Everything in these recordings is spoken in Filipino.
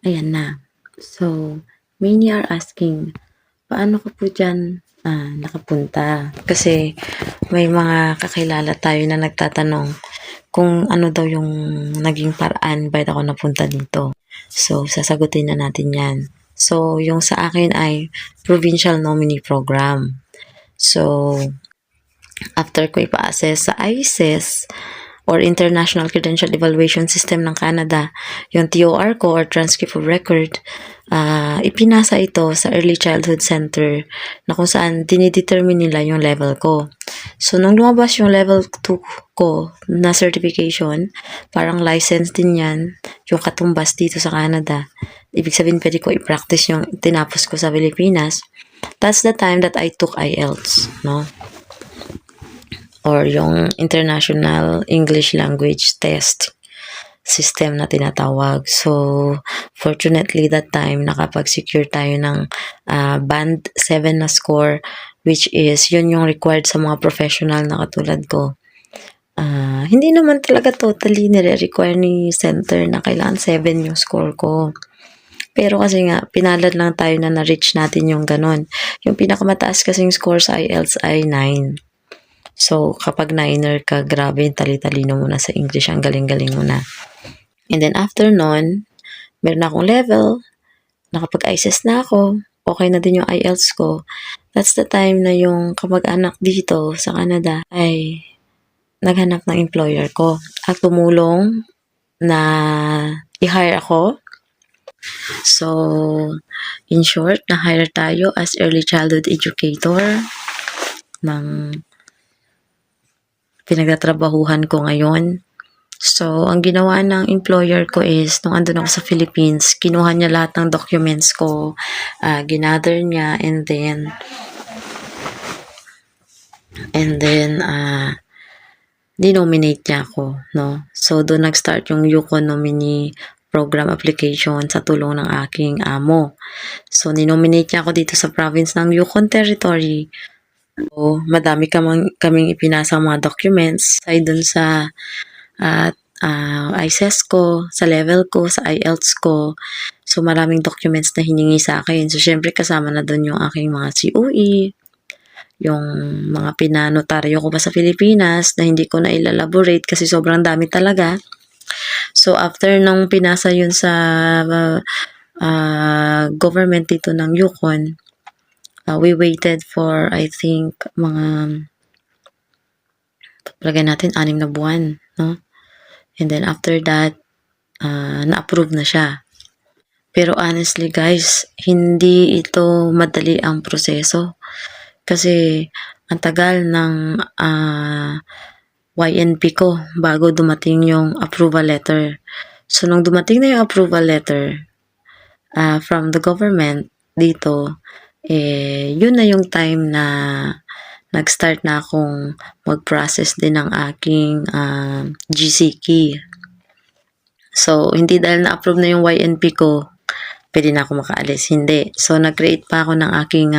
Ayan na. So, many are asking, paano ka po dyan nakapunta? Kasi may mga kakilala tayo na nagtatanong kung ano daw yung naging paraan bakit ako napunta dito. So, sasagutin na natin yan. So, yung sa akin ay Provincial Nominee Program. So, after ko ipa-assess sa ICES or International Credential Evaluation System ng Canada, yung TOR ko or Transcript of Record, ipinasa ito sa Early Childhood Center na kung saan dinidetermine nila yung level ko. So, nung lumabas yung level 2 ko na certification, parang license din yan, yung katumbas dito sa Canada. Ibig sabihin, pwede ko i-practice yung tinapos ko sa Pilipinas. That's the time that I took IELTS, no? Or yung International English Language Test system na tinatawag. So, fortunately that time, nakapag-secure tayo ng band 7 na score, which is, yun yung required sa mga professional na katulad ko. Hindi naman talaga totally nire-require ni center na kailangan 7 yung score ko. Pero kasi nga, pinalad lang tayo na na-reach natin yung ganon. Yung pinakamataas kasing score sa IELTS ay 9. So, kapag 9er ka, grabe yung tali-talino mo na sa English. Ang galing-galing mo na. And then, after nun, meron akong level. Nakapag-ICES na ako. Okay na din yung IELTS ko. That's the time na yung kamag-anak dito sa Canada ay naghanap ng employer ko. At tumulong na i-hire ako. So, in short, na-hire tayo as early childhood educator ng pinagtatrabahuhan ko ngayon. So, ang ginawa ng employer ko is, nung andun ako sa Philippines, kinuha niya lahat ng documents ko, ginather niya, and then, dinominate niya ako, no? So, doon nag-start yung Yukon Nominee Program application sa tulong ng aking amo. So, ninominate niya ako dito sa province ng Yukon Territory. So, madami kaming ipinasa mga documents aside dun sa ICES ko, sa level ko, sa IELTS ko. So, maraming documents na hiningi sa akin. So, syempre kasama na dun yung aking mga COE, yung mga pinanotaryo ko pa sa Pilipinas na hindi ko na ilalaborate kasi sobrang dami talaga. So, after nung pinasa yun sa government dito ng Yukon, we waited for, I think, palagay natin, 6 na buwan, no? And then, after that, na-approve na siya. Pero honestly, guys, hindi ito madali ang proseso. Kasi, ang tagal ng YNP ko bago dumating yung approval letter. So, nung dumating na yung approval letter from the government dito, yun na yung time na nag-start na akong mag-process din ng aking GC key. So, hindi dahil na-approve na yung YNP ko, pwede na ako makaalis. Hindi. So, nag-create pa ako ng aking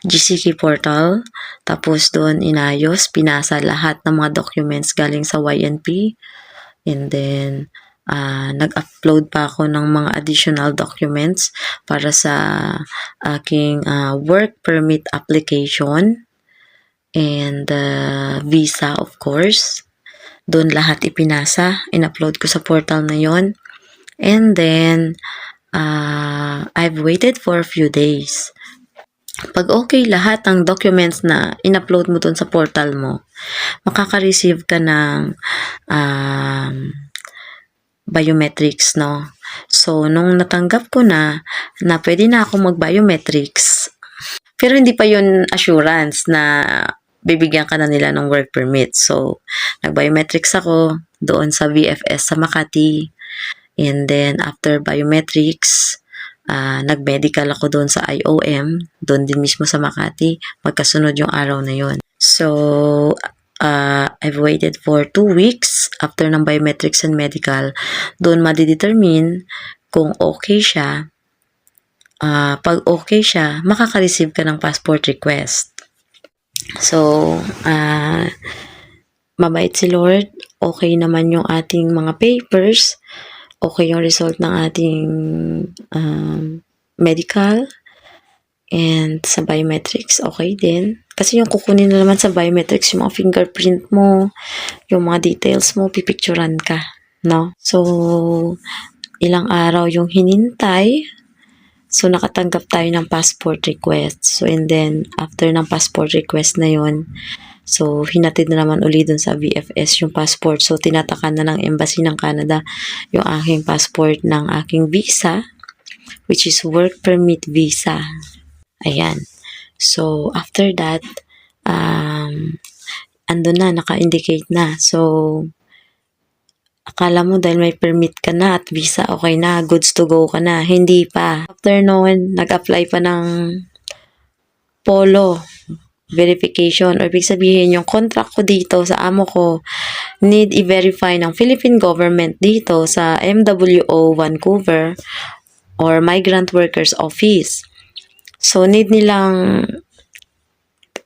GC key portal. Tapos, doon inayos, pinasa lahat ng mga documents galing sa YNP. And then, nag-upload pa ako ng mga additional documents para sa aking work permit application and visa, of course. Doon lahat ipinasa, in-upload ko sa portal na yon. And then, I've waited for a few days. Pag okay lahat ng documents na in-upload mo doon sa portal mo, makaka-receive ka ng biometrics, no? So, nung natanggap ko na pwede na ako mag-biometrics, pero hindi pa yun assurance na bibigyan ka na nila ng work permit. So, nag-biometrics ako doon sa VFS sa Makati. And then, after biometrics, nag-medical ako doon sa IOM, doon din mismo sa Makati. Magkasunod yung araw na yun. So, I've waited for 2 weeks after ng biometrics and medical. Doon madidetermine kung okay siya. Pag okay siya, makaka-receive ka ng passport request. So, mabait si Lord. Okay naman yung ating mga papers. okay yung result ng ating medical, and sa biometrics, okay din. Kasi yung kukunin na naman sa biometrics, yung mga fingerprint mo, yung mga details mo, pipicturan ka, no? So, ilang araw yung hinintay. So, nakatanggap tayo ng passport request. So, and then, after ng passport request na yon, so, hinatid na naman uli dun sa VFS yung passport. So, tinatakan na ng Embassy ng Canada yung aking passport ng aking visa, which is work permit visa. Ayan. So, after that, andun na, naka-indicate na. So, akala mo dahil may permit ka na at visa, okay na, goods to go ka na. Hindi pa. After noon, nag-apply pa ng polo verification. Or ibig sabihin, yung contract ko dito sa amo ko, need i-verify ng Philippine government dito sa MWO Vancouver or Migrant Workers Office. So, need nilang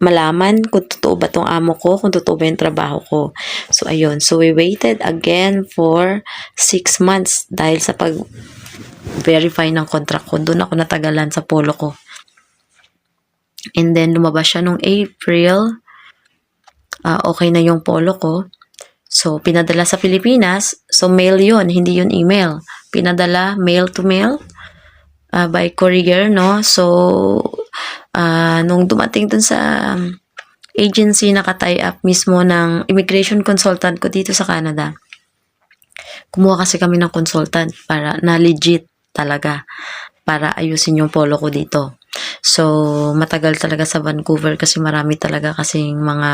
malaman kung totoo ba tong amo ko, kung totoo ba yung trabaho ko. So, ayun. So, we waited again for 6 months dahil sa pag-verify ng contract ko. Doon ako natagalan sa polo ko. And then, lumabas siya nung April. Okay na yung polo ko. So, pinadala sa Pilipinas. So, mail yun, hindi yun email. Pinadala mail to mail by courier, no? So, nung dumating dun sa agency na ka-tie up mismo ng immigration consultant ko dito sa Canada, kumuha kasi kami ng consultant para na legit talaga para ayusin yung polo ko dito. So, matagal talaga sa Vancouver kasi marami talaga kasing mga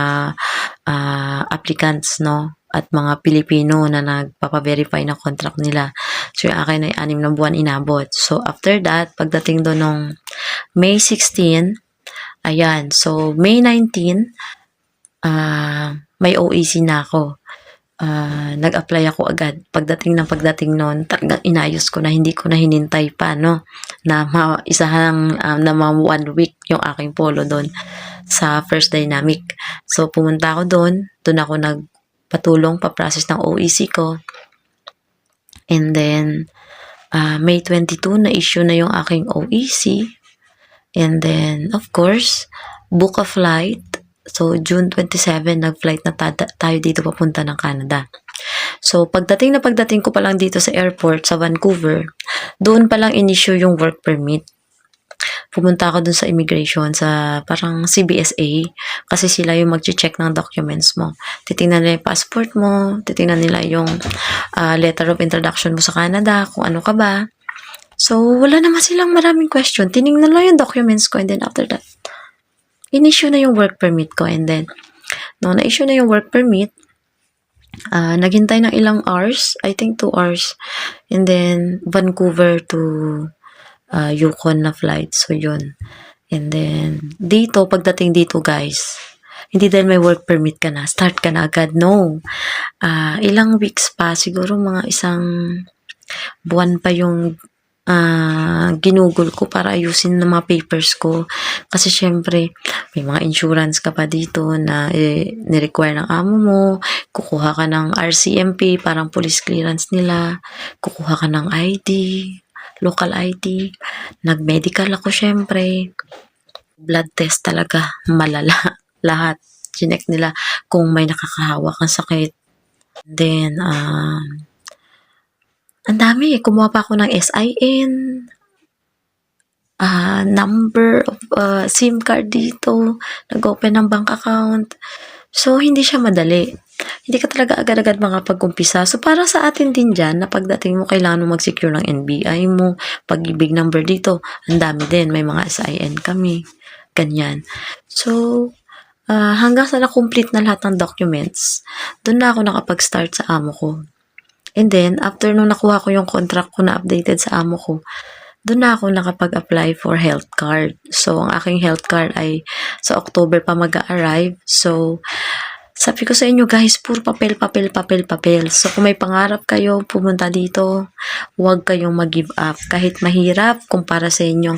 applicants, no? At mga Pilipino na nagpapaverify ng contract nila. So, yung akin ay 6 na buwan inabot. So, after that, pagdating doon nung May 16, ayan. So, May 19, may OEC na ako. Nag-apply ako agad. Pagdating noon, talagang inayos ko na, hindi ko na hinintay pa, no? Na isahang na 1 week yung aking polo doon sa First Dynamic. So, pumunta ako doon ako nagpatulong pa-process ng OEC ko. And then, May 22, na-issue na yung aking OEC. And then, of course, book a flight. So, June 27, nag-flight na tayo dito papunta ng Canada. So, pagdating ko pa lang dito sa airport sa Vancouver, doon pa lang in-issue yung work permit. Pumunta ako dun sa immigration, sa parang CBSA, kasi sila yung mag-check ng documents mo. Titingnan nila yung passport mo, titingnan nila yung letter of introduction mo sa Canada, kung ano ka ba. So, wala naman silang maraming question. Tiningnan lang yung documents ko, and then after that, in-issue na yung work permit ko. And then, no, na-issue na yung work permit, naghintay ng ilang hours, I think 2 hours. And then, Vancouver to Yukon na flight. So, yun. And then, dito, pagdating dito, guys, hindi dahil may work permit ka na, start ka na agad. No. Ilang weeks pa, siguro mga isang buwan pa yung ginugol ko para ayusin ng mga papers ko. Kasi syempre, may mga insurance ka pa dito na ni-require ng amo mo, kukuha ka ng RCMP, parang police clearance nila, kukuha ka ng ID, local ID, nag-medical ako syempre, blood test talaga, malala, lahat. Chinek nila kung may nakakahawak ang sakit. Then, ang dami eh. Kumuha pa ako ng SIN, number of SIM card dito, nag-open ng bank account. So, hindi siya madali. Hindi ka talaga agad-agad makapag-umpisa. So, para sa atin din dyan, na pagdating mo, kailangan mo mag-secure ng NBI mo, pag-ibig number dito, ang dami din. May mga SIN kami. Ganyan. So, hanggang sa na-complete na lahat ng documents, doon na ako nakapag-start sa amo ko. And then, after nung nakuha ko yung contract ko na updated sa amo ko, doon na ako nakapag-apply for health card. So, ang aking health card ay sa October pa mag-arrive. So, sabi ko sa inyo guys, puro papel. So, kung may pangarap kayo, pumunta dito, huwag kayong mag-give up. Kahit mahirap, kumpara sa inyo